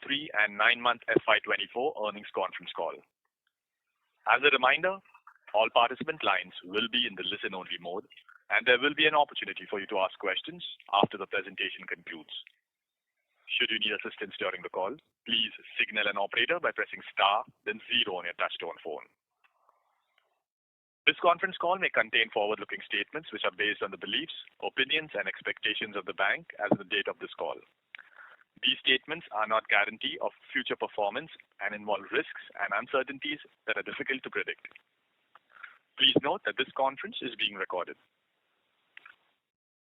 Q3 and 9-month FY24 earnings conference call. As a reminder, all participant lines will be in the listen-only mode, and there will be an opportunity for you to ask questions after the presentation concludes. Should you need assistance during the call, please signal an operator by pressing star, then 0 on your touchtone phone. This conference call may contain forward-looking statements which are based on the beliefs, opinions, and expectations of the bank as of the date of this call. These statements are not guarantee of future performance and involve risks and uncertainties that are difficult to predict. Please note that this conference is being recorded.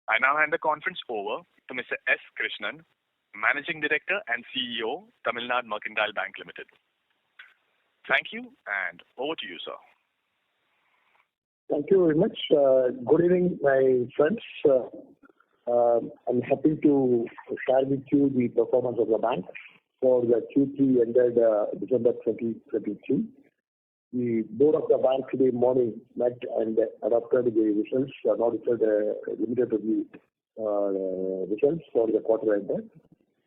I now hand the conference over to Mr. S. Krishnan, Managing Director and CEO, Tamilnad Mercantile Bank Limited. Thank you, and over to you, sir. Thank you very much. Good evening, my friends. I'm happy to share with you the performance of the bank for the Q3 ended December 2023. The board of the bank today morning met and adopted the results, audited limited review results for the quarter ended.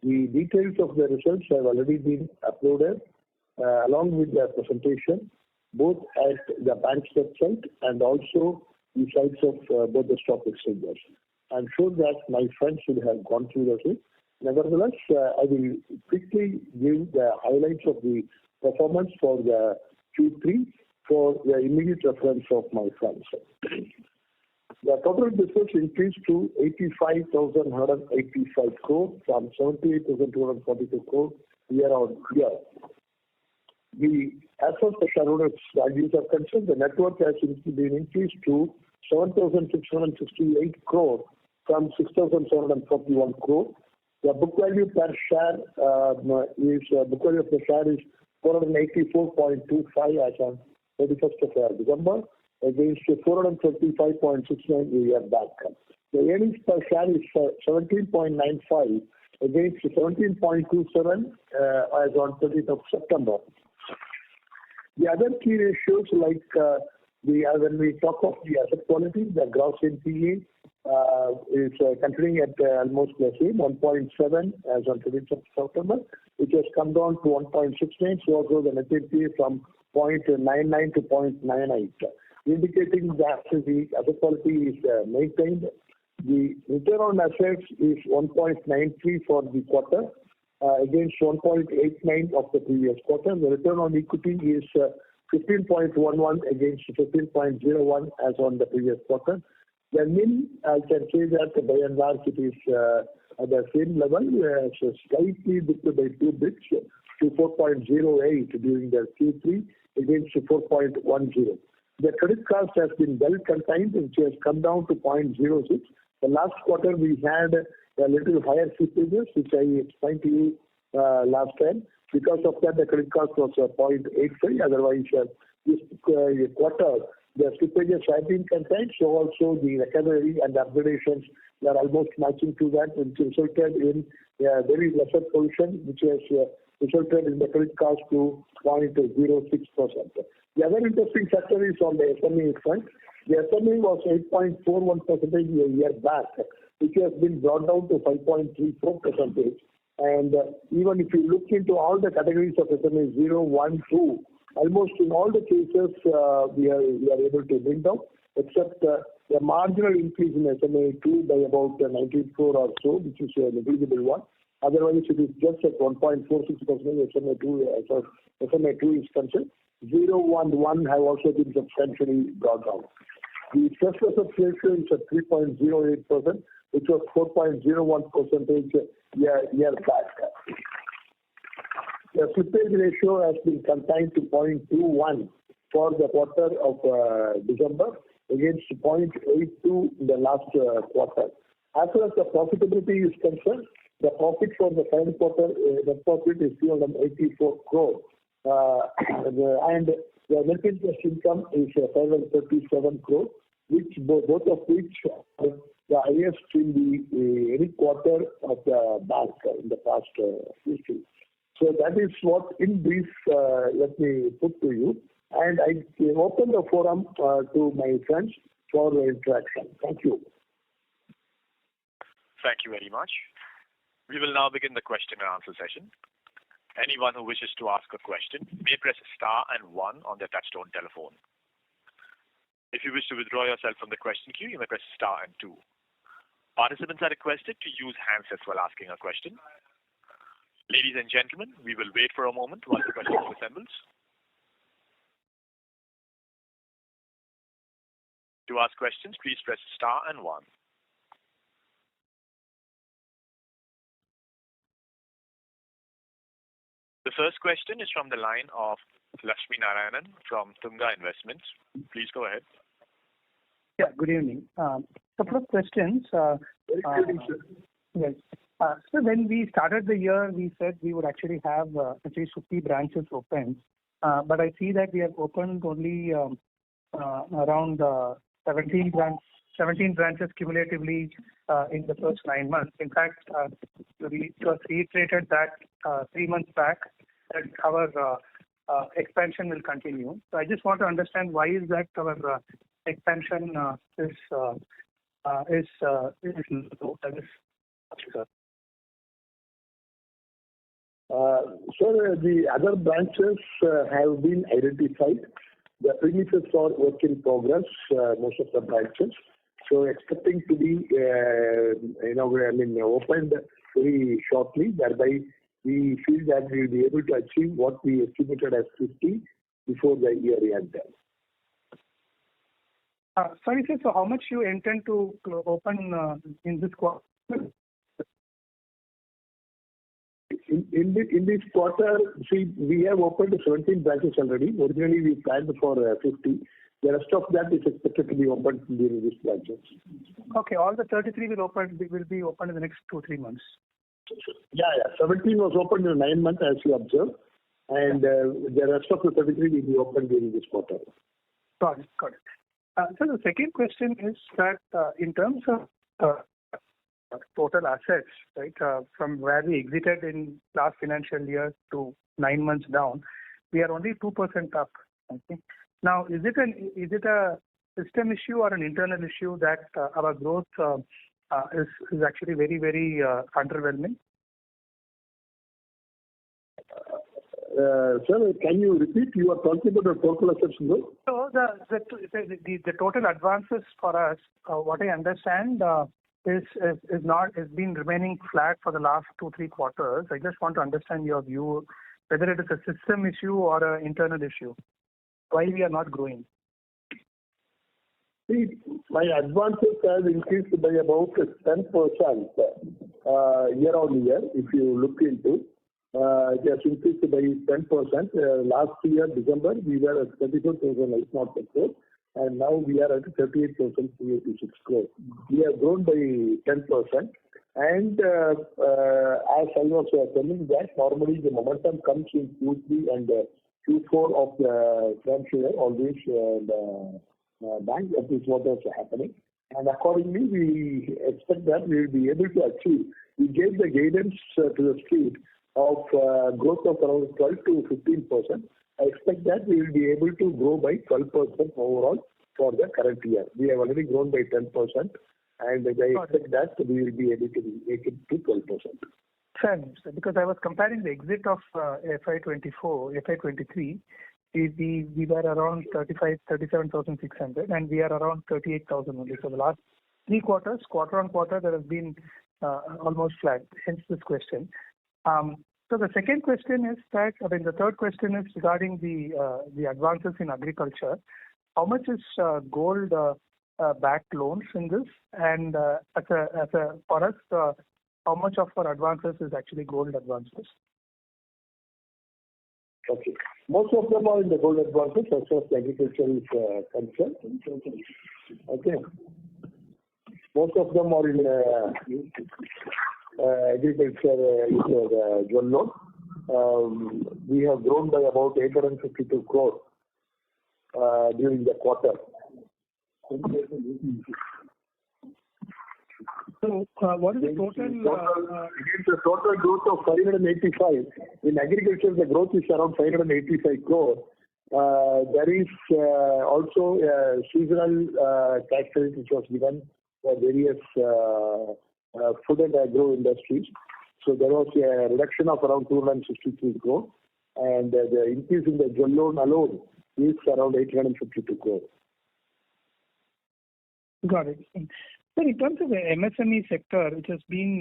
The details of the results have already been uploaded along with the presentation, both at the bank's website and also the sites of both the stock exchanges. I'm sure that my friends will have gone through the same. Nevertheless, I will quickly give the highlights of the performance for the Q3 for the immediate reference of my friends. The total business increased to 85,185 crore from 78,242 crore year on year. As far as the shareholders' values are concerned, the net worth has been increased to 7,668 crore from 6,741 crore. The book value per share is 484.25 as on 31st of December against 425.69 a year back. The earnings per share is 17.95 against 17.27 as on 30th of September. The other key ratios like when we talk of the asset quality, the gross NPA is continuing at almost the same, 1.7 as on 30th of September, which has come down to 1.69, so also the net NPA from 0.99 to 0.98, indicating that the asset quality is maintained. The return on assets is 1.93 for the quarter against 1.89 of the previous quarter. The return on equity is 15.11 against 15.01 as on the previous quarter. The NIM, I can say that by and large it is at the same level, so slightly dipped by 2 bits to 4.08 during the Q3 against 4.10. The credit cost has been well contained, which has come down to 0.06. The last quarter we had a little higher slippages, which I explained to you last time. Because of that, the credit cost was 0.83. Otherwise, this quarter, the slippages have been contained, so also the recovery and upgradations are almost matching to that, which resulted in a very lesser position, which has resulted in the credit cost to 0.06%. The other interesting factor is on the SME front. The SME was 8.41% a year back, which has been brought down to 5.34%. And even if you look into all the categories of SME 0, 1, 2, almost in all the cases we are able to bring down, except the marginal increase in SMA 2 by about 19 crore or so, which is a negligible one. Otherwise, it is just at 1.46% SMA 2 as far as SMA 2 is concerned. 0, 1, 1 have also been substantially brought down. The stress asset ratio is at 3.08%, which was 4.01% year back. The slippage ratio has been contained to 0.21 for the quarter of December against 0.82 in the last quarter. As far as the profitability is concerned, the profit for the current quarter, the profit is 384 crore. And the net interest income is 537 crore, which both of which are the highest in any quarter of the bank in the past history. So that is what, in brief, let me put to you. And I open the forum to my friends for the interaction. Thank you. Thank you very much. We will now begin the question and answer session. Anyone who wishes to ask a question may press star and 1 on their touchtone telephone. If you wish to withdraw yourself from the question queue, you may press star and 2. Participants are requested to use handsets while asking a question. Ladies and gentlemen, we will wait for a moment while the question assembles. To ask questions, please press star and 1. The first question is from the line of Lakshmi Narayanan from Tunga Investments. Please go ahead. Yeah, good evening. Couple of questions. Yes. So when we started the year, we said we would actually have at least 50 branches open. But I see that we have opened only around 17 branches cumulatively in the first 9 months. In fact, it was reiterated that 3 months back that our expansion will continue. So I just want to understand why is that our expansion is low. So the other branches have been identified. The premises are work in progress, most of the branches. So expecting to be, opened very shortly. Thereby, we feel that we will be able to achieve what we estimated as 50 before the year end. Sorry, sir. So how much you intend to open in this quarter? In this quarter, see, we have opened 17 branches already. Originally, we planned for 50. The rest of that is expected to be opened during these branches. Okay, all the 33 will be open in the next 2-3 months. Yeah. 17 was opened in 9 months, as you observed, and the rest of the 33 will be opened during this quarter. Got it. So the second question is that in terms of total assets, right, from where we exited in last financial year to 9 months down, we are only 2% up. Okay. Now, is it a system issue or an internal issue that our growth is actually very, very underwhelming? Sir, can you repeat? You are talking about the total assets growth? So the total advances for us, what I understand is been remaining flat for the last 2-3 quarters. I just want to understand your view, whether it is a system issue or an internal issue. Why we are not growing? See, my advances have increased by about 10% year on year. If you look into, it has increased by 10%. Last year, December, we were at 34,800 crore, and now we are at 38,386 crore. We have grown by 10%. And as I was telling that, normally the momentum comes in Q3 and Q4 of the financial year, always the bank, that is what is happening. And accordingly, we expect that we will be able to achieve. We gave the guidance to the street of growth of around 12 to 15%. I expect that we will be able to grow by 12% overall for the current year. We have already grown by 10%, and I expect that we will be able to make it to 12%. Fair, because I was comparing the exit of FY24, FY23, we were around 37,600 and we are around 38,000 only. So the last 3 quarters, quarter on quarter, there has been almost flat, hence this question. So the second question is that, the third question is regarding the advances in agriculture. How much is gold backed loans in this? And for us, how much of our advances is actually gold advances? Okay. Most of them are in the gold advances as far as agriculture is concerned. Okay. Most of them are in agriculture jewel loan. We have grown by about 852 crore during the quarter. So, what is the total? Against the total growth of 585. In agriculture, the growth is around 585 crore. There is also a seasonal tax credit which was given for various food and agro industries. So there was a reduction of around 263 crore, and the increase in the jewel loan alone is around 852 crore. Got it. So in terms of the MSME sector, which has been,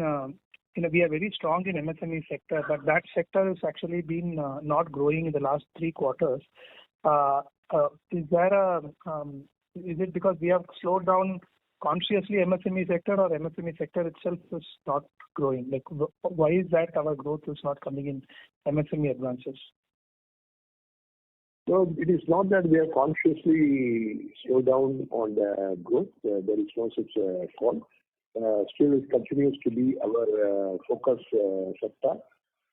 we are very strong in MSME sector, but that sector has actually been not growing in the last 3 quarters. Is it because we have slowed down consciously MSME sector, or MSME sector itself is not growing? Like, why is that our growth is not coming in MSME advances? So it is not that we are consciously slowed down on the growth. There is no such call. Still, it continues to be our focus sector.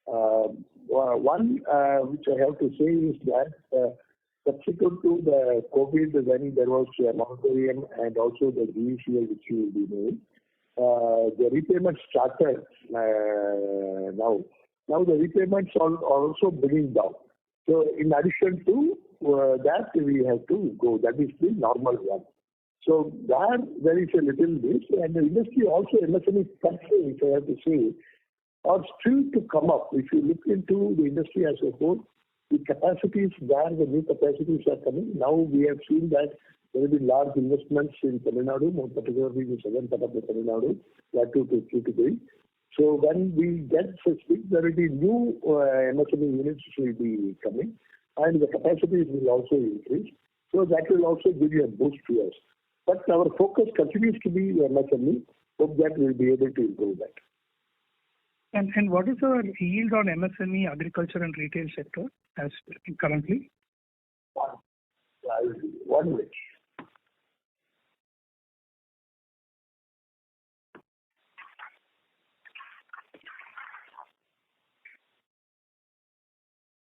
One which I have to say is that subsequent to the COVID, when there was a moratorium and also the GECL which will be made, the repayments started now. Now the repayments are also bringing down. So in addition to that, we have to go. That is the normal one. So there is a little bit, and the industry also, MSME sector, if I have to say, are still to come up. If you look into the industry as a whole, the capacities where the new capacities are coming. Now we have seen that there will be large investments in Tamilnad, more particularly in the southern part of the Tamilnad, Plateau to Q3. So when we get such things, there will be new MSME units which will be coming, and the capacities will also increase. So that will also give you a boost to us. But our focus continues to be MSME. Hope that we'll be able to improve that. And what is our yield on MSME, agriculture and retail sector as currently? One minute.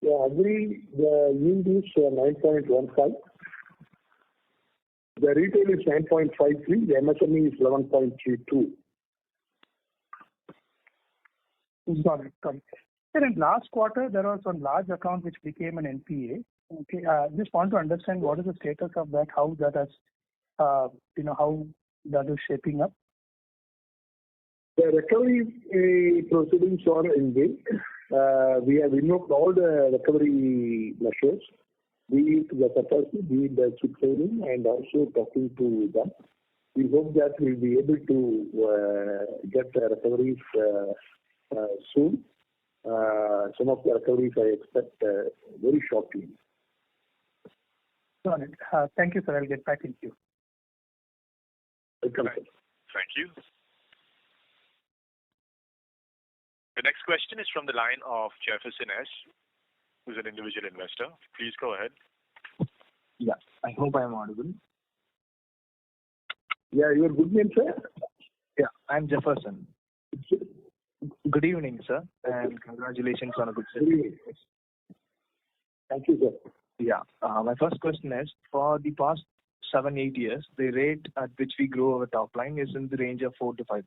Yeah, agree. The yield is 9.15. The retail is 9.53. The MSME is 11.32. Got it. Sir, in last quarter, there was one large account which became an NPA. Okay, just want to understand what is the status of that, how that has, how that is shaping up. The recovery proceedings are ending. We have invoked all the recovery measures, be it the capacity, be it the chip training, and also talking to them. We hope that we'll be able to get the recoveries soon. Some of the recoveries I expect very shortly. Got it. Thank you, sir. I'll get back in queue. Welcome. Right. Thank you. The next question is from the line of Jefferson S., who's an individual investor. Please go ahead. Yeah, I hope I am audible. Yeah, your good name, sir? Yeah, I'm Jefferson. Good evening, sir, and congratulations on a good set. Good evening. Thank you, sir. Yeah, my first question is, for the past 7-8 years, the rate at which we grow our top line is in the range of 4 to 5%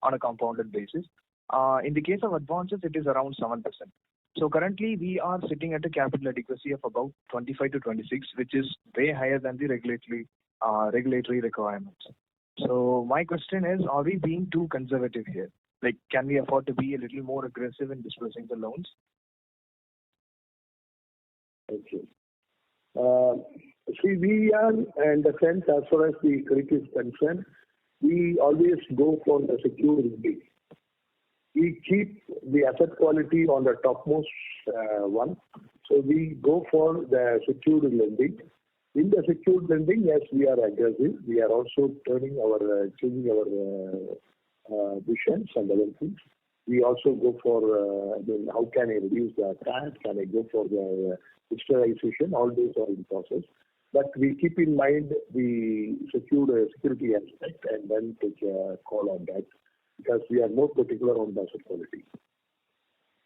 on a compounded basis. In the case of advances, it is around 7%. So currently, we are sitting at a capital adequacy of about 25 to 26, which is way higher than the regulatory requirements. So my question is, are we being too conservative here? Like, can we afford to be a little more aggressive in disbursing the loans? Okay. See, we are, in the sense, as far as the credit is concerned, we always go for the secured lending. We keep the asset quality on the topmost one. So we go for the secured lending. In the secured lending, yes, we are aggressive. We are also changing our visions and other things. We also go for how can I reduce the tax? Can I go for the digitalization? All those are in process. But we keep in mind the security aspect and then take a call on that, because we are more particular on the asset quality.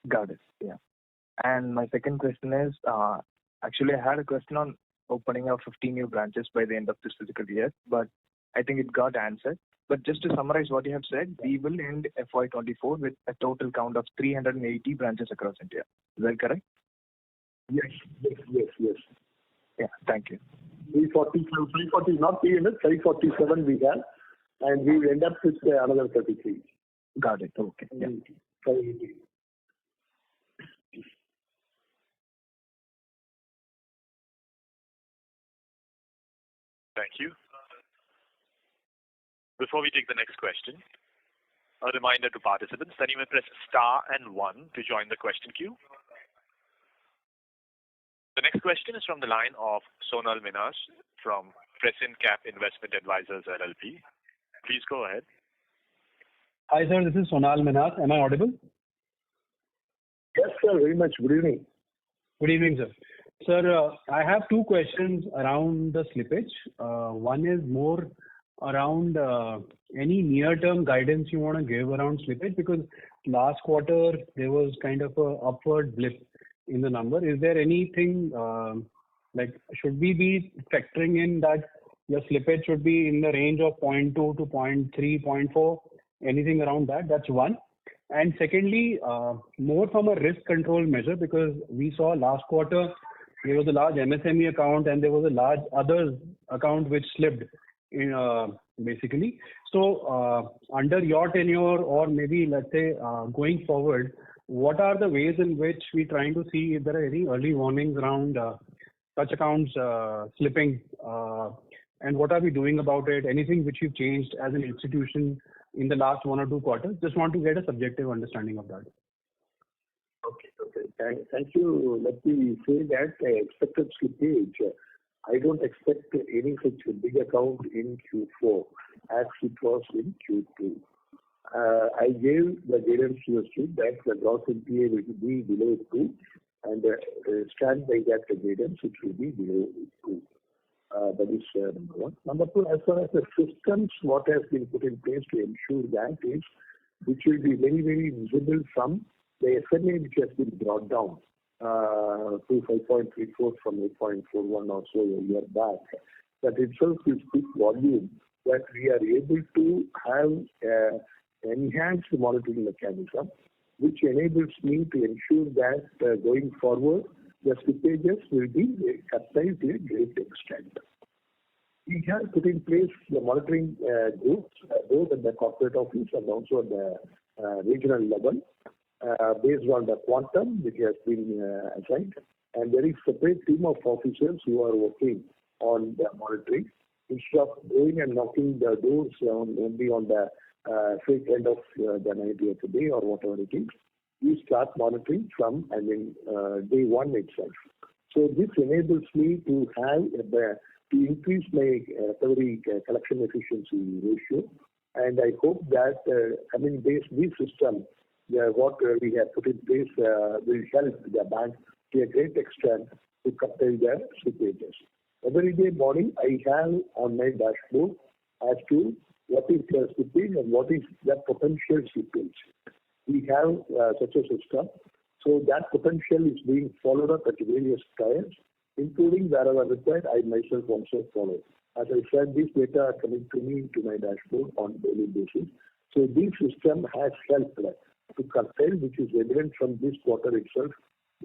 Got it. Yeah. And my second question is, actually, I had a question on opening of 15 new branches by the end of this physical year, but I think it got answered. But just to summarize what you have said, we will end FY24 with a total count of 380 branches across India. Is that correct? Yes. Yeah, thank you. 340, not 300, 347 we have, and we will end up with another 33. Got it. Okay. Yeah. 580. Thank you. Before we take the next question, a reminder to participants that you may press star and 1 to join the question queue. The next question is from the line of Sonal Minhas from Crescent Cap Investment Advisors LLP. Please go ahead. Hi sir, this is Sonal Minhas. Am I audible? Yes, sir. Very much. Good evening. Good evening, sir. Sir, I have two questions around the slippage. One is more around any near-term guidance you want to give around slippage, because last quarter there was kind of a upward blip in the number. Is there anything should we be factoring in that your slippage should be in the range of 0.2 to 0.3, 0.4, anything around that? That's one. And secondly, more from a risk control measure, because we saw last quarter there was a large MSME account and there was a large others account which slipped in basically. So under your tenure, or maybe let's say going forward, what are the ways in which we're trying to see if there are any early warnings around such accounts slipping, and what are we doing about it? Anything which you've changed as an institution in the last 1 or 2 quarters? Just want to get a subjective understanding of that. Okay. Thank you. Let me say that expected slippage, I don't expect any such big account in Q4 as it was in Q2. I gave the guidance to the street that the gross NPA will be below 2, and stand by that guidance, it will be below 2. That is number one. Number two, as far as the systems, what has been put in place to ensure that is, which will be very, very visible from the SMA which has been brought down to 5.34 from 8.41 or so a year back. That itself is big volume that we are able to have enhanced monitoring mechanism, which enables me to ensure that going forward, the slippages will be curtailed to a great extent. We have put in place the monitoring groups, both at the corporate office and also at the regional level, based on the quantum which has been assigned. And there is a separate team of officers who are working on the monitoring. Instead of going and knocking the doors only on the fake end of the 90th day or whatever it is, we start monitoring from, day one itself. So this enables me to have to increase my recovery collection efficiency ratio, and I hope that this system, what we have put in place, will help the bank to a great extent to curtail their slippages. Every day morning, I have on my dashboard as to what is the slippage and what is the potential slippage. We have such a system, so that potential is being followed up at various times, including wherever required, I myself also follow. As I said, this data are coming to me to my dashboard on a daily basis. So this system has helped to curtail, which is evident from this quarter itself.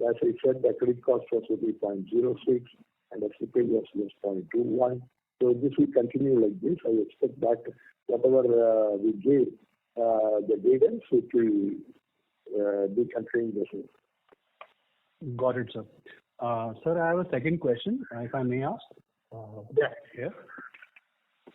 As I said, the credit cost was 3.06 and the slippage was just 0.21. So this will continue like this. I expect that whatever we gave the guidance, it will be continuing the same. Got it, sir. Sir, I have a second question, if I may ask. Yeah.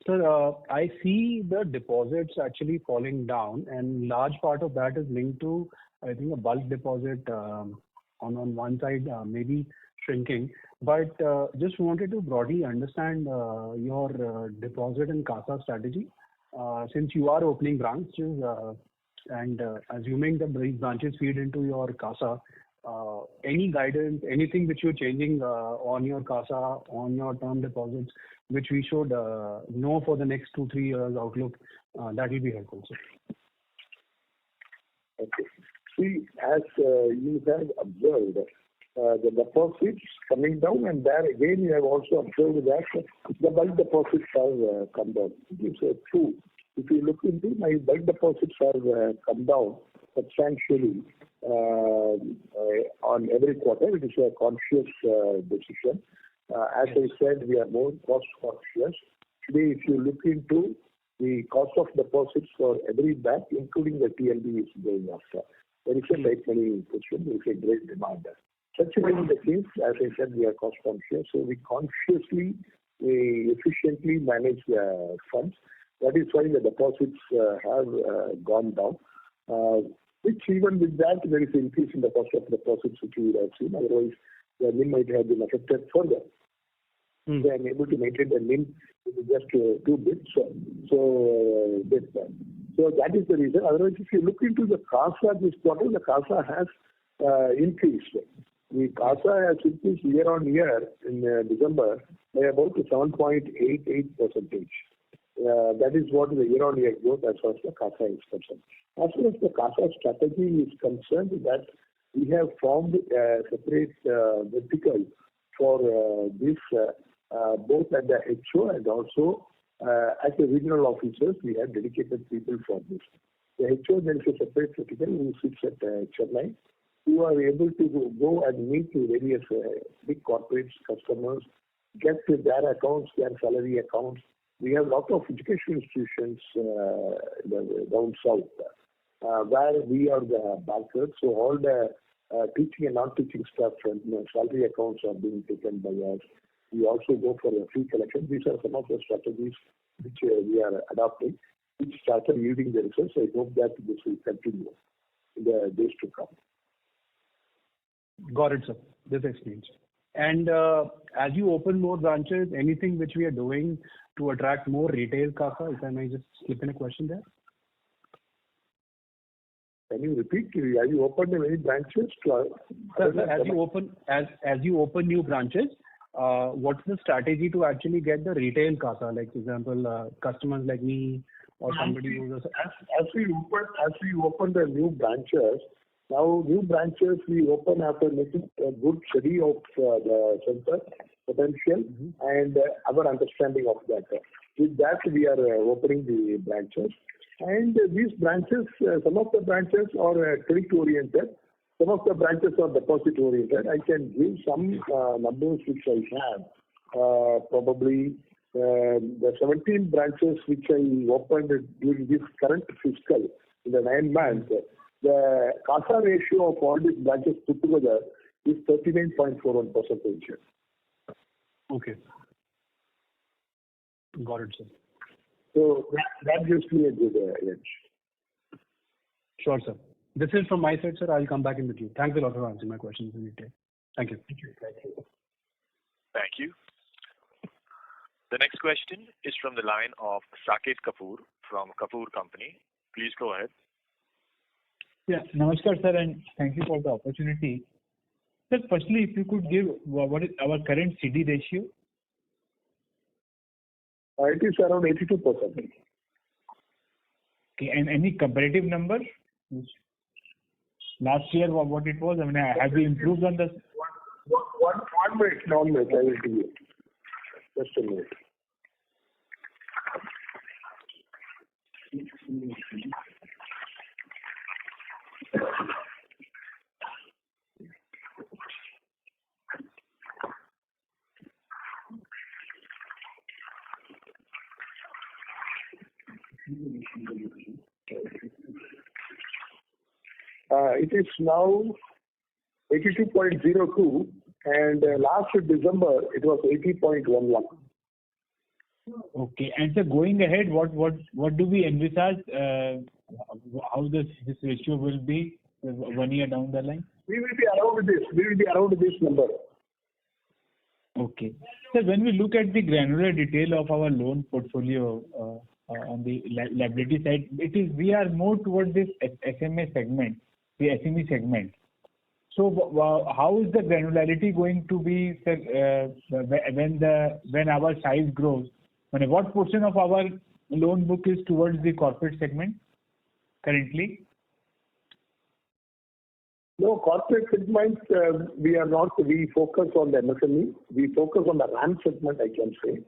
Sir, I see the deposits actually falling down, and large part of that is linked to, I think, a bulk deposit on one side, maybe shrinking. But just wanted to broadly understand your deposit and CASA strategy. Since you are opening branches and assuming that these branches feed into your CASA, any guidance, anything which you're changing on your CASA, on your term deposits, which we should know for the next 2-3 years outlook, that will be helpful, sir. Okay. See, as you have observed, the deposits coming down, and there again you have also observed that the bulk deposits have come down. It is true. If you look into my bulk deposits have come down substantially on every quarter. It is a conscious decision. As I said, we are more cost conscious. Today, if you look into the cost of deposits for every bank, including the TLB, is going up. there is a tight money position, there is a great demand. Such being the case, as I said, we are cost conscious, so we consciously, efficiently manage the funds. That is why the deposits have gone down. Which even with that, there is an increase in the cost of deposits, which we would have seen. Otherwise, the NIM might have been affected further. They are able to maintain the NIM just 2 bits. So that is the reason. Otherwise, if you look into the CASA this quarter, the CASA has increased. The CASA has increased year on year in December by about 7.88%. That is what the year-on-year growth as far as the CASA is concerned. As far as the CASA strategy is concerned, that we have formed a separate vertical for this, both at the HO and also at the regional officers. We have dedicated people for this. The HO, there is a separate vertical who sits at Chennai, who are able to go and meet various big corporates, customers, get their accounts, their salary accounts. We have a lot of education institutions down south where we are the bankers. So all the teaching and non-teaching staff and salary accounts are being taken by us. We also go for a free collection. These are some of the strategies which we are adopting, which started yielding the results. I hope that this will continue in the days to come. Got it, sir. This explains. And as you open more branches, anything which we are doing to attract more retail CASA? If I may just slip in a question there. Can you repeat? Have you opened any branches? Sir, as you open new branches, what's the strategy to actually get the retail CASA? Like, for example, customers like me or somebody who's as we open the new branches. Now, new branches we open after making a good study of the center potential and our understanding of that. With that, we are opening the branches. And these branches, some of the branches are credit-oriented, some of the branches are deposit-oriented. I can give some numbers which I have. Probably the 17 branches which I opened during this current fiscal, in the 9 months, the CASA ratio of all these branches put together is 39.41%. Okay. Got it, sir. So that gives me a good edge. Sure, sir. This is from my side, sir. I'll come back in the queue. Thanks a lot for answering my questions in detail. Thank you. Thank you. Thank you. The next question is from the line of Saket Kapoor from Kapoor Company. Please go ahead. Yeah, namaskar, sir, and thank you for the opportunity. Sir, firstly, if you could give what is our current CD ratio? It is around 82%. Okay, and any comparative number? Last year, what it was? I mean, have we improved on this? One minute, I will give you. Just a minute. It is now 82.02 and last December it was 80.11. Okay, and so going ahead, what do we envisage? How this ratio will be 1 year down the line? We will be around this number. Okay. So when we look at the granular detail of our loan portfolio on the liability side, we are more towards this SMA segment, the SME segment. So how is the granularity going to be, sir, when our size grows? I mean, what portion of our loan book is towards the corporate segment currently? No, corporate segment, we are not. We focus on the MSME. We focus on the RAM segment, I can say,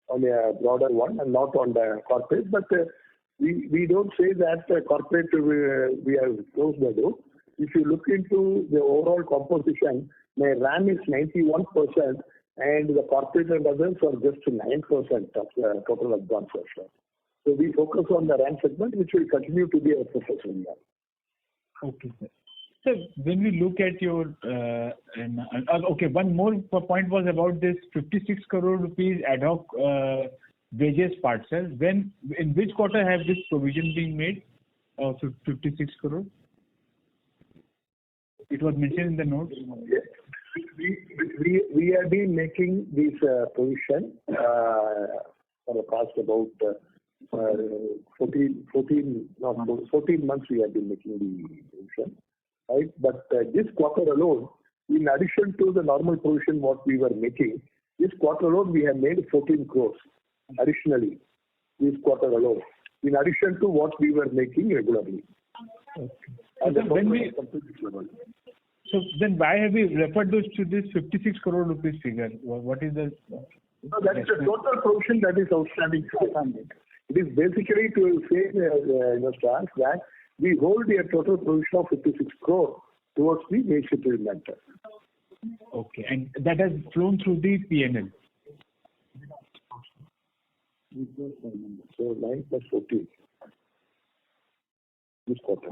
on a broader one and not on the corporate. But we don't say that corporate we have closed the door. If you look into the overall composition, my RAM is 91% and the corporate and others are just 9% of the total advances. So we focus on the RAM segment, which will continue to be our focus area. Okay, sir. So when we look at your, okay, one more point was about this 56 crore rupees ad hoc wages part, sir. In which quarter have this provision been made of 56 crore? It was mentioned in the notes. Yes. We have been making this provision for the past about 14 months we have been making the provision, right? But this quarter alone, in addition to the normal provision what we were making, this quarter alone we have made 14 crores additionally. This quarter alone, in addition to what we were making regularly. Okay. So then why have we referred those to this 56 crore rupees figure? What is the... No, that is the total provision that is outstanding. It is basically to say, that we hold a total provision of 56 crore towards the wage settlement. Okay, and that has flown through the P&L. So 9 plus 14 this quarter.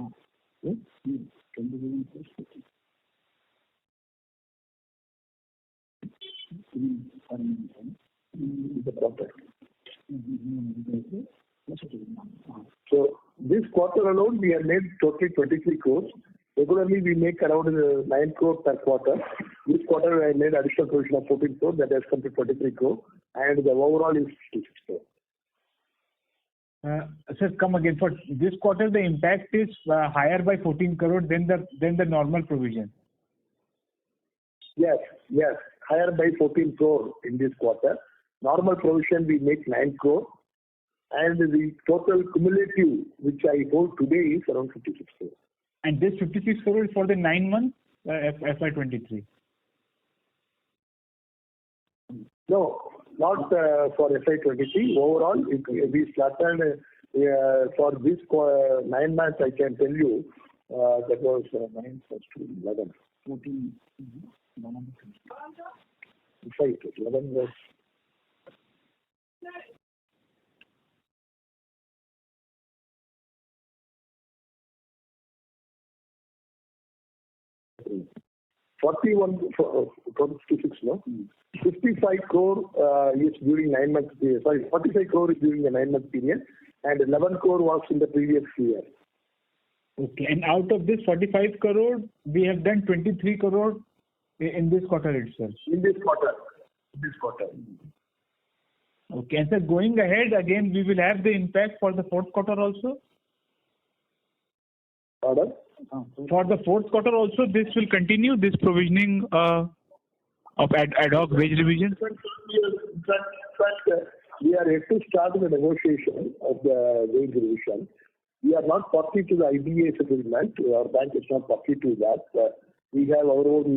So this quarter alone we have made totally 23 crores. Regularly we make around 9 crore per quarter. This quarter I made additional provision of 14 crore, that has come to 23 crore, and the overall is 56 crore. Sir, come again. For this quarter, the impact is higher by 14 crore than the normal provision. Yes, higher by 14 crore in this quarter. Normal provision we make 9 crore, and the total cumulative which I hold today is around 56 crore. And this 56 crore is for the 9 months FY23. No, not for FY23. Overall, we started for this 9 months. I can tell you that was 9 plus 2, 11, 14. 11 was. No? 55 crore is during 9 months period. Sorry, 45 crore is during the 9 month period, and 11 crore was in the previous year. Okay, and out of this 45 crore, we have done 23 crore in this quarter itself. In this quarter. Okay, and so going ahead again, we will have the impact for the fourth quarter also. Pardon? For the fourth quarter also, this will continue, this provisioning of ad hoc wage revision? In fact, we are yet to start the negotiation of the wage revision. We are not party to the IBA settlement. Our bank is not party to that. We have our own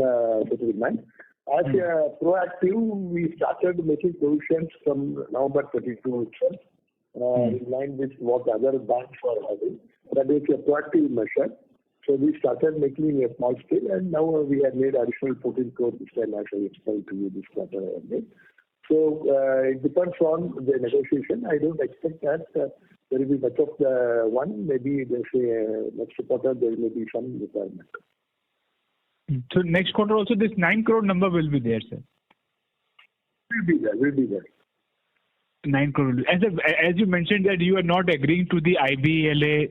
settlement. As a proactive, we started making provisions from November 22 itself, in line with what other banks are having. That is a proactive measure. So we started making a small scale, and now we have made additional 14 crore this time, as I explained to you this quarter. So it depends on the negotiation. I don't expect that there will be much of the one. Maybe there's a next quarter there may be some requirement. So next quarter also this 9 crore number will be there, sir? Will be there. 9 crore. As you mentioned that you are not agreeing to the IBLA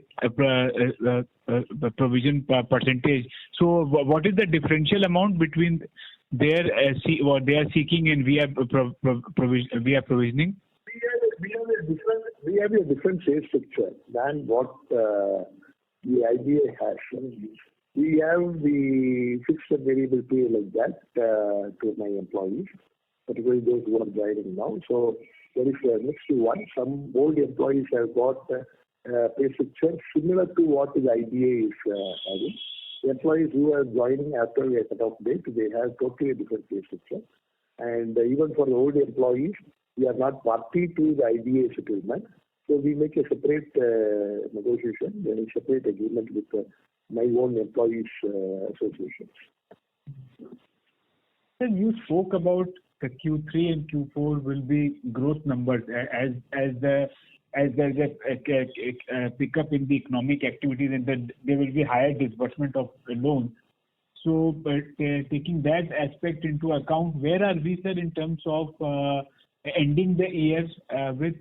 provision percentage. So what is the differential amount between what they are seeking and we are provisioning? We have a different sales structure than what the IBA has. We have the fixed and variable pay like that to my employees, particularly those who are joining now. So there is a mixed one. Some old employees have got pay structure similar to what the IBA is having. The employees who are joining after a cut-off date, they have totally a different pay structure. And even for the old employees, we are not party to the IBA settlement. So we make a separate negotiation, a separate agreement with my own employees' associations. Sir, you spoke about the Q3 and Q4 will be growth numbers as the as there's a pickup in the economic activities and then there will be higher disbursement of loans. So, but taking that aspect into account, where are we, sir, in terms of ending the year with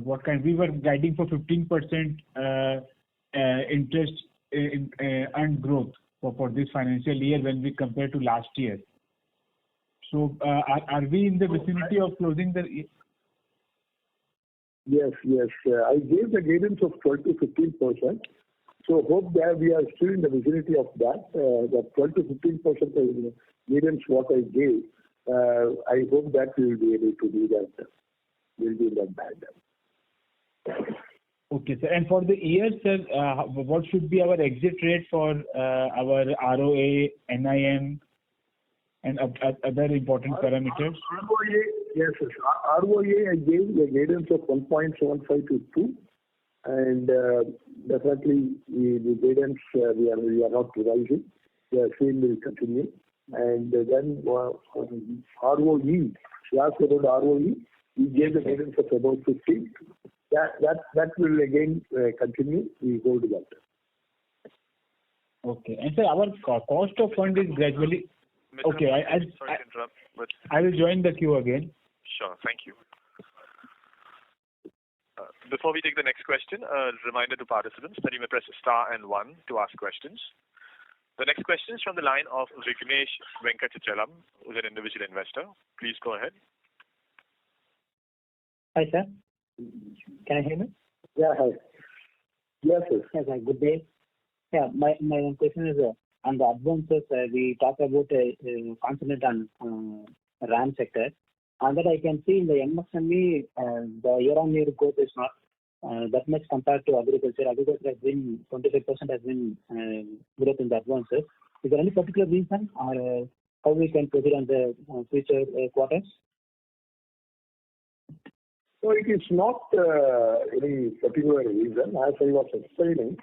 what kind? We were guiding for 15% interest in earned growth for this financial year when we compare to last year. So, are we in the vicinity of closing the year? Yes. I gave the guidance of 12 to 15%. So hope that we are still in the vicinity of that. That 12 to 15% guidance what I gave. I hope that we will be able to do that. We'll be in that band. Okay, sir. And for the year, sir, what should be our exit rate for our ROA, NIM, and other important parameters? ROA, yes. ROA, I gave the guidance of 1.75 to 2. And definitely the guidance we are not revising. The same will continue. And then ROE, you asked about ROE. We gave the guidance of about 15. That will again continue. We hold that. Okay. And sir, our cost of fund is gradually. Okay, sorry to interrupt, but I will join the queue again. Sure, thank you. Before we take the next question, a reminder to participants that you may press star and 1 to ask questions. The next question is from the line of Vignesh Venkatachalam, who is an individual investor. Please go ahead. Hi, sir. Can you hear me? Yeah, hi. Yes, sir. Yes, sir. Good day. Yeah, my question is on the advances. We talk about concentrate on RAM sector. And that I can see in the MSME, the year-on-year growth is not that much compared to agriculture. Agriculture has been 25% has been growth in the advances. Is there any particular reason or how we can proceed on the future quarters? So it is not any particular reason. As I was explaining,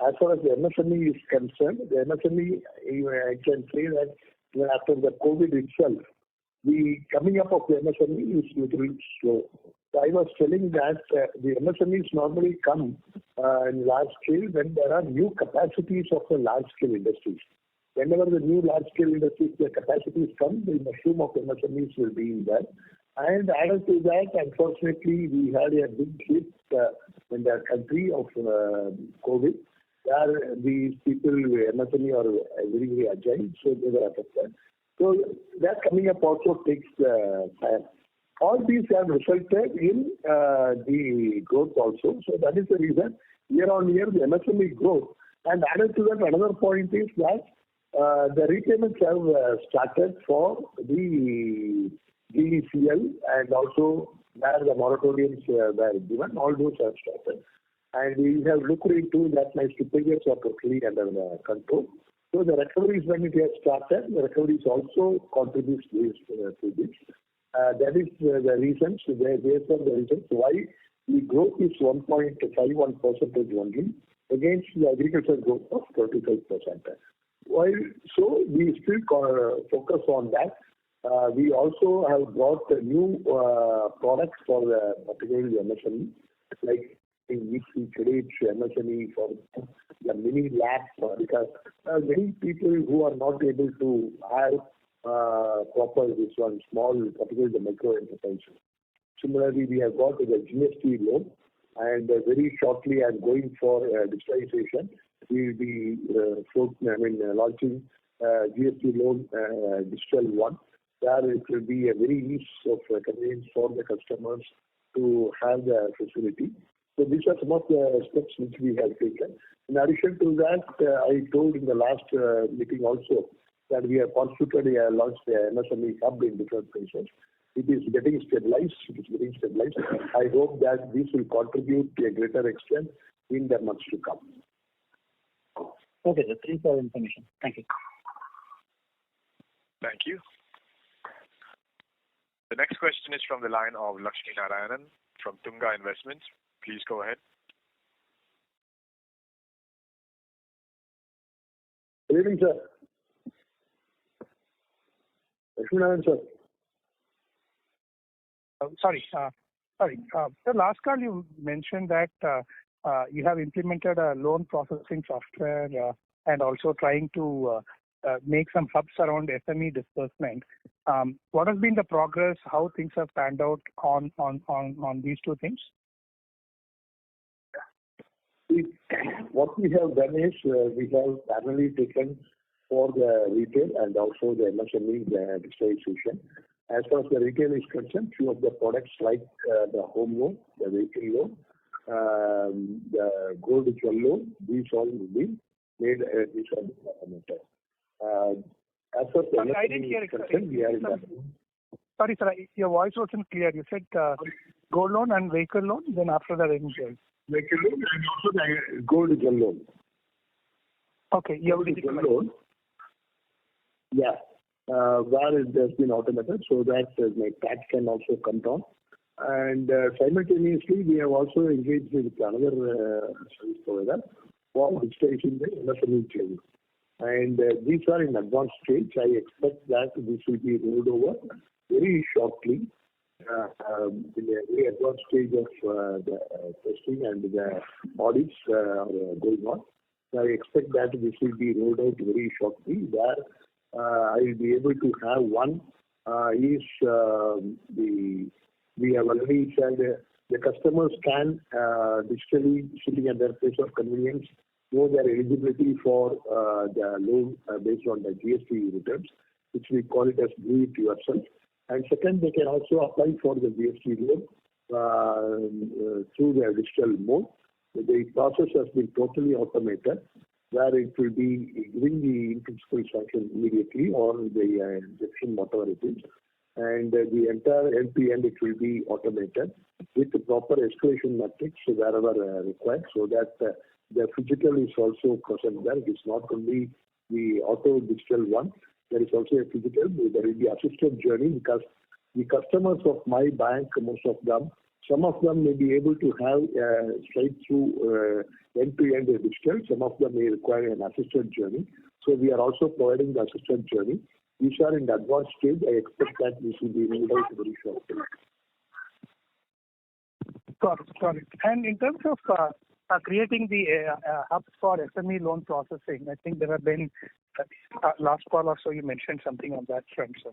as far as the MSME is concerned, the MSME, I can say that after the COVID itself, the coming up of the MSME is a little slow. So I was telling that the MSMEs normally come in large scale when there are new capacities of the large scale industries. Whenever the new large scale industries, the capacities come, the mushroom of MSMEs will be in there. And added to that, unfortunately, we had a big hit in the country of COVID. Where these people, MSME, are very, very agile, so they were affected. So that coming up also takes time. All these have resulted in the growth also. So that is the reason year on year the MSME growth. And added to that, another point is that the repayments have started for the DECL and also where the moratoriums were given. All those have started. And we have looked into that my slippages are totally under control. So the recoveries, when it has started, the recoveries also contributes to this. That is the reasons, based on the reasons why the growth is 1.51% only against the agricultural growth of 35%. While so we still focus on that. We also have brought new products for particularly MSME, like in VC credit, MSME for the mini labs, because many people who are not able to have proper this one small, particularly the micro enterprises. Similarly, we have got the GST loan, and very shortly I'm going for digitalization. We will be launching GST loan digital one. There it will be a very ease of convenience for the customers to have the facility. So these are some of the steps which we have taken. In addition to that, I told in the last meeting also that we have constituted launched the MSME hub in different places. It is getting stabilized. I hope that this will contribute to a greater extent in the months to come. Okay, sir. Thanks for the information. Thank you. Thank you. The next question is from the line of Lakshmi Narayanan from Tunga Investments. Please go ahead. Good evening, sir. Lakshmi Narayanan, sir. Sorry. Sorry. The last call you mentioned that you have implemented a loan processing software and also trying to make some hubs around SME disbursement. What has been the progress? How things have panned out on these two things? What we have done is we have parallelly taken for the retail and also the MSME digitalization. As far as the retail is concerned, few of the products like the home loan, the vehicle loan, the gold jewel loan, these all will be made these are automated. As far as the MSME I didn't hear it. concerned, we are in that. Sorry, sir. Your voice wasn't clear. You said gold loan and vehicle loan. Then after that, anything. Vehicle loan and also the gold jewel loan. Okay, you have gold loan. Yeah, where it has been automated so that my tax can also come down. And simultaneously, we have also engaged with another service provider for digitizing the MSME chain. And these are in advanced stage. I expect that this will be rolled over very shortly. In a very advanced stage of the testing and the audits going on. So I expect that this will be rolled out very shortly. Where I will be able to have one we have already said the customers can digitally sitting at their place of convenience know their eligibility for the loan based on the GST returns, which we call it as do it yourself. And second, they can also apply for the GST loan through the digital mode. The process has been totally automated, where it will be giving the in-principle sanction immediately or the injection, whatever it is. And the entire end-to-end, it will be automated with the proper escalation metrics wherever required, so that the physical is also present there. It is not only the auto digital one. There is also a physical. There will be assisted journey because the customers of my bank, most of them, some of them may be able to have straight through end-to-end digital. Some of them may require an assisted journey. So we are also providing the assisted journey. These are in the advanced stage. I expect that this will be rolled out very shortly. Got it. And in terms of creating the hubs for SME loan processing, I think there have been last call or so you mentioned something on that front, sir.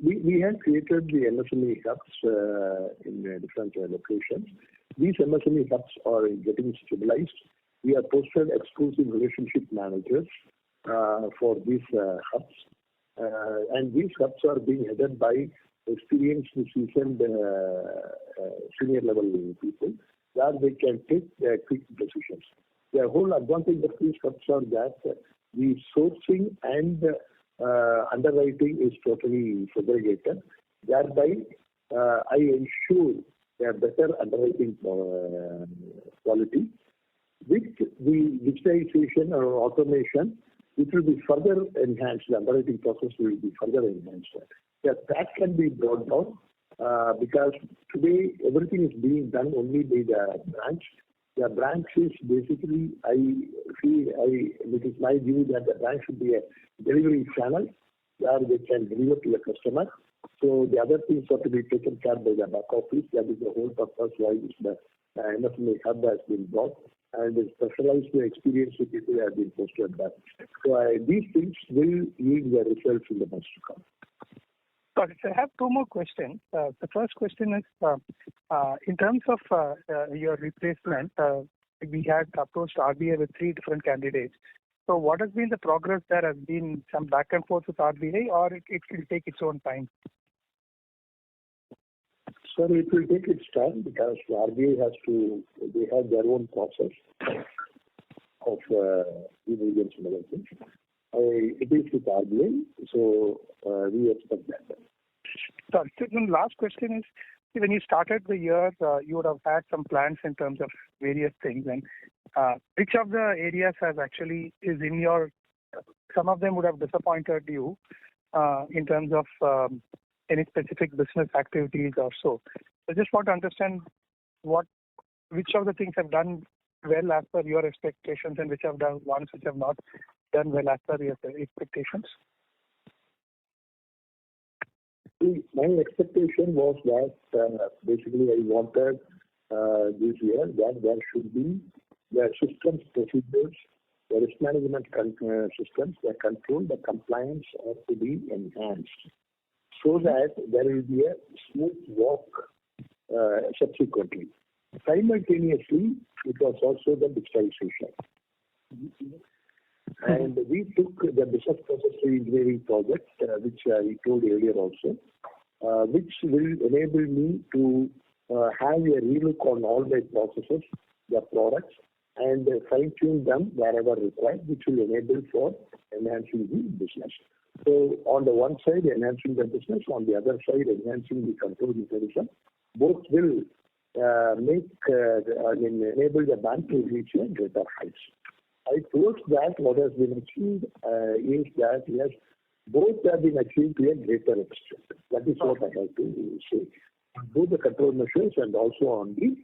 We have created the MSME hubs in different locations. These MSME hubs are getting stabilized. We have posted exclusive relationship managers for these hubs. And these hubs are being headed by experienced, seasoned senior level people, where they can take quick decisions. The whole advantage of these hubs are that the sourcing and underwriting is totally segregated. Thereby, I ensure a better underwriting quality. With the digitization or automation, it will be further enhanced. The underwriting process will be further enhanced. That can be brought down because today everything is being done only by the branch. The branch is basically, it is my view that the branch should be a delivery channel where they can deliver to the customer. So the other things have to be taken care by the back office. That is the whole purpose why the MSME hub has been brought. And the specialized experienced people have been posted there. So these things will yield the results in the months to come. Got it. So I have two more questions. The first question is, in terms of your replacement, we had approached RBI with 3 different candidates. So what has been the progress? There has been some back and forth with RBI, or it will take its own time? Sir, it will take its time because the RBI they have their own process of due diligence and other things. It is with RBI, so we expect that. Sorry, so the last question is, when you started the year, you would have had some plans in terms of various things, and which of the areas has actually is in your, some of them would have disappointed you in terms of any specific business activities or so. I just want to understand which of the things have done well as per your expectations and which have done ones which have not done well as per your expectations. See, my expectation was that basically I wanted this year that there should be the systems, procedures, the risk management systems, the control, the compliance have to be enhanced so that there will be a smooth walk subsequently. Simultaneously, it was also the digitalization. And we took the business process engineering project, which I told earlier also, which will enable me to have a relook on all my processes, the products, and fine-tune them wherever required, which will enable for enhancing the business. So on the one side, enhancing the business, on the other side, enhancing the control mechanism. Both will enable the bank to reach a greater heights. Towards that, what has been achieved is that, yes, both have been achieved to a greater extent. That is what I have to say. Both the control measures and also on the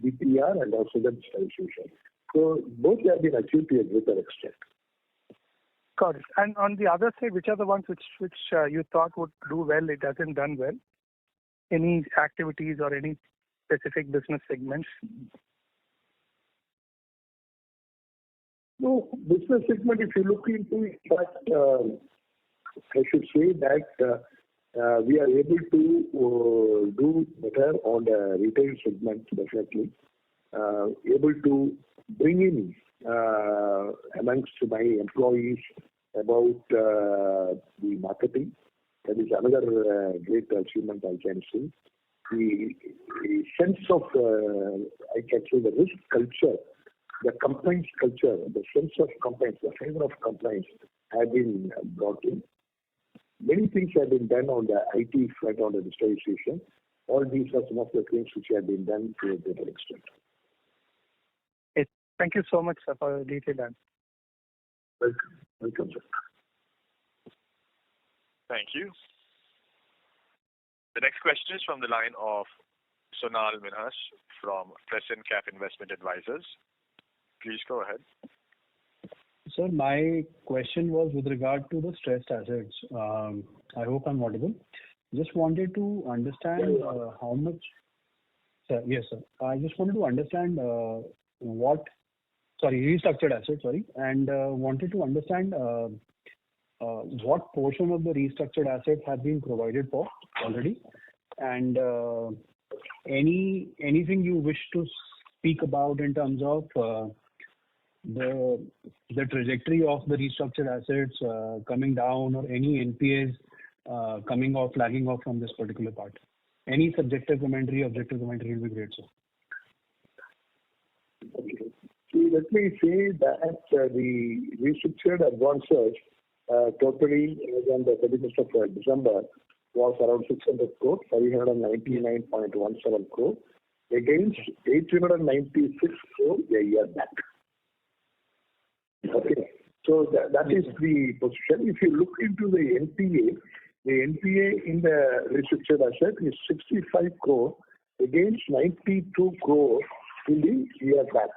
BPR and also the digitalization. So both have been achieved to a greater extent. Got it. And on the other side, which are the ones which you thought would do well, it hasn't done well? Any activities or any specific business segments? No, business segment, if you look into it, but I should say that we are able to do better on the retail segment, definitely. Able to bring in amongst my employees about the marketing. That is another great achievement I can say. The sense of, I can say, the risk culture, the compliance culture, the sense of compliance, the favor of compliance have been brought in. Many things have been done on the IT front, on the digitalization. All these are some of the things which have been done to a greater extent. Thank you so much, sir, for your detailed answer. Welcome, sir. Thank you. The next question is from the line of Sonal Minhas from Crescent Cap Investment Advisors. Please go ahead. Sir, my question was with regard to the stressed assets. I hope I'm audible. Just wanted to understand how much. Sir, yes, sir. I just wanted to understand restructured assets, and wanted to understand what portion of the restructured assets have been provided for already, and anything you wish to speak about in terms of the trajectory of the restructured assets coming down, or any NPAs coming off, flagging off from this particular part. Any subjective commentary, objective commentary will be great, sir. Okay. See, let me say that the restructured advances totally on the 31st of December was around 600 crore, 599.17 crore against 896 crore a year back. Okay, so that is the position. If you look into the NPA in the restructured asset is 65 crore against 92 crore in the year back.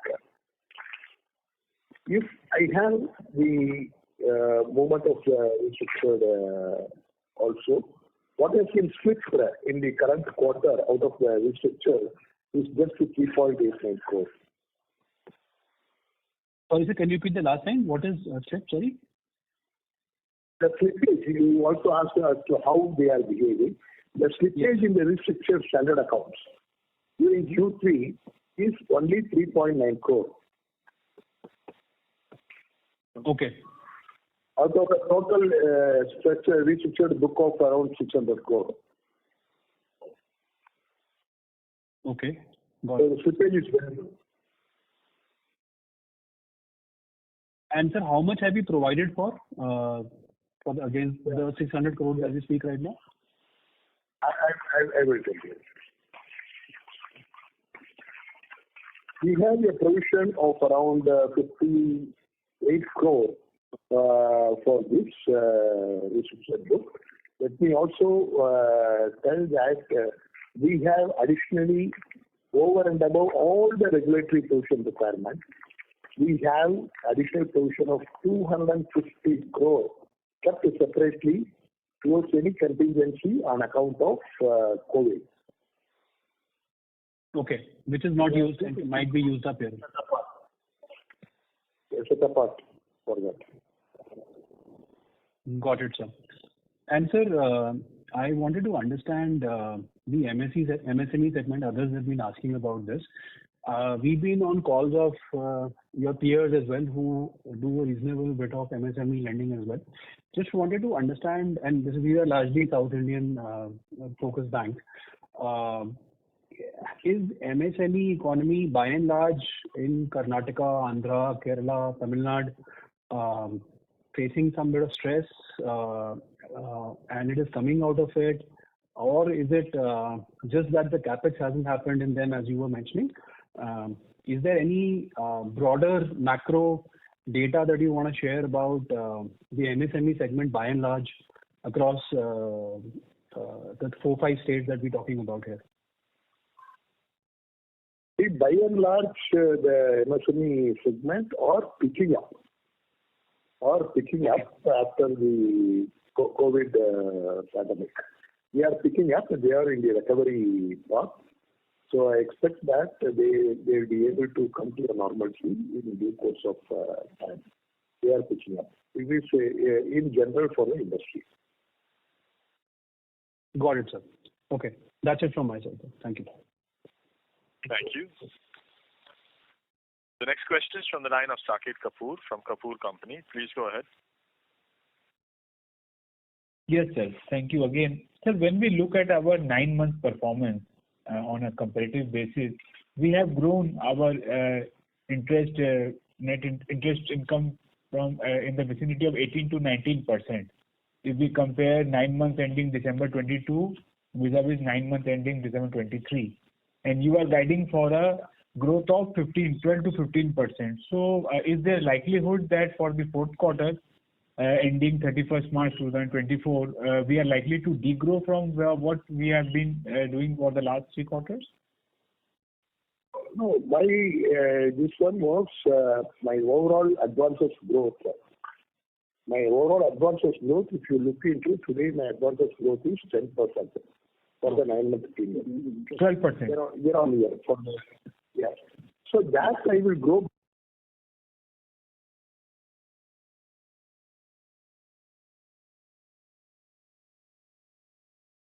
If I have the movement of the restructured also, what has been slipped in the current quarter out of the restructure is just 3.89 crore. Sorry, sir, can you repeat the last line? What is slipped, sorry? The slippage, you also asked as to how they are behaving. The slippage in the restructured standard accounts during Q3 is only 3.9 crore. Okay. Out of a total restructured book of around 600 crore. Okay. Got So it. the slippage is very low. And sir, how much have you provided for against the 600 crores as we speak right now? I will tell you. We have a provision of around 58 crore for this restructured book. Let me also tell that we have additionally, over and above all the regulatory provision requirements, we have additional provision of 250 crore kept separately towards any contingency on account of COVID. Okay, which is not used and might be used up here. Set apart for that. Got it, sir. And sir, I wanted to understand the MSME segment. Others have been asking about this. We've been on calls of your peers as well who do a reasonable bit of MSME lending as well. Just wanted to understand, and we are largely South Indian focused bank. Is MSME economy by and large in Karnataka, Andhra, Kerala, Tamilnad facing some bit of stress and it is coming out of it? Or is it just that the capex hasn't happened and then, as you were mentioning, is there any broader macro data that you want to share about the MSME segment by and large across the 4-5 states that we're talking about here? By and large, the MSME segment are picking up after the COVID pandemic. They are picking up and they are in the recovery path. So I expect that they will be able to come to a normalcy in due course of time. They are picking up. This is in general for the industry. Got it, sir. Okay. That's it from my side. Thank you. Thank you. The next question is from the line of Saket Kapoor from Kapoor Company. Please go ahead. Yes, sir. Thank you again. Sir, when we look at our 9-month performance on a comparative basis, we have grown our net interest income from in the vicinity of 18 to 19%. If we compare 9 months ending December 22 vis-a-vis 9 months ending December 23. And you are guiding for a growth of 12 to 15%. So, is there likelihood that for the fourth quarter, ending 31st March 2024, we are likely to degrow from what we have been doing for the last 3 quarters? No, this one was my overall advances growth. My overall advances growth, if you look into today, my advances growth is 10%. For the 9-month period. 12%. Year on year. Yes. So that I will grow